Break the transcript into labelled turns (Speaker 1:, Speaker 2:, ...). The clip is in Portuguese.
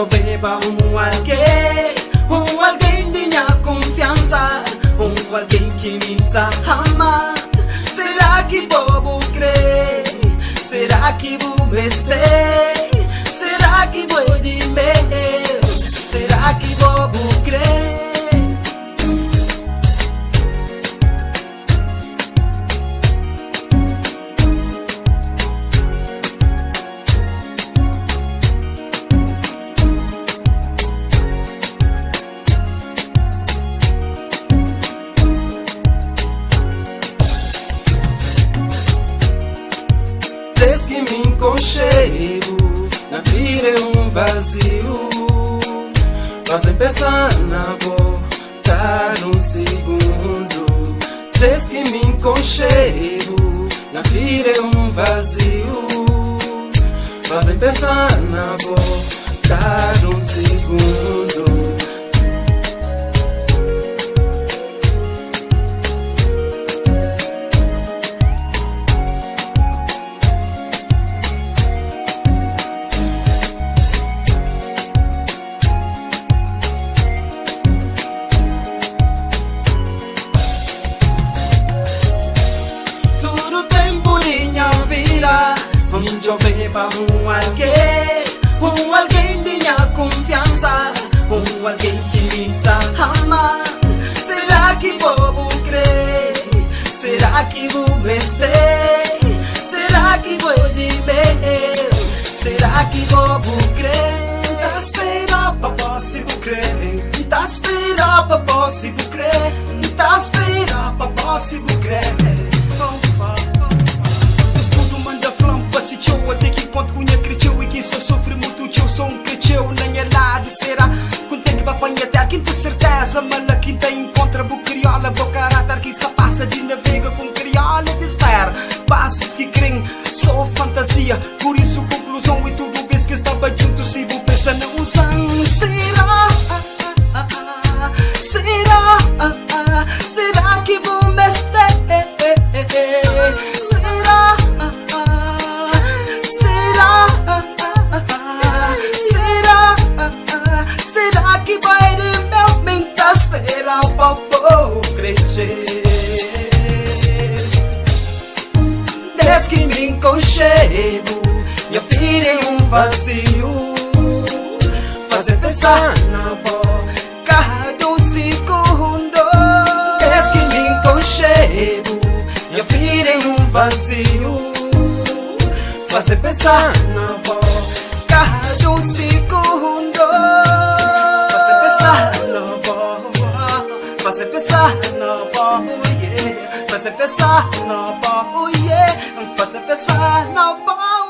Speaker 1: beba alguém de minha confiança, alguém que me ama. Será que vou crer? Será que vou mester? Será que vou de meu? Será que vou crer? Desde que me enconchego na vida é vazio, fazem pensar na boca num segundo. Desde que me enconchego na vida é vazio, fazem pensar na boca num segundo. Eu beba alguém de minha confiança, alguém que me ama. Será que vou crer? Será que vou mester? Será que vou de meu? Será que vou crer? Tá esperando pra possível crer. Tá esperando pra possível crer. Tá esperando pra possível crer. Até que enquanto cunha cresceu e que só sofre muito, eu sou cresceu na minha lado. Será quando tem que apanhar até quem tem certeza, mala quem tem encontra bo criola, bo caráter que só passa de navega com criola de estar. Passos que creem só fantasia, por isso conclusão e tudo vês que estava junto se vou pensar não usam. Será? Será? Será que vou mester? Será? Será que vai de meu mente esperar o papo crescer? Desde que me enconchego, minha vida é vazio, fazer pensar na boca do segundo. Desde que me enconchego, minha vida é vazio, fazer pensar na boca do segundo. Fazer pensar no pó, yeah. Fazer pensar no pó, yeah. Fazer pensar no pó.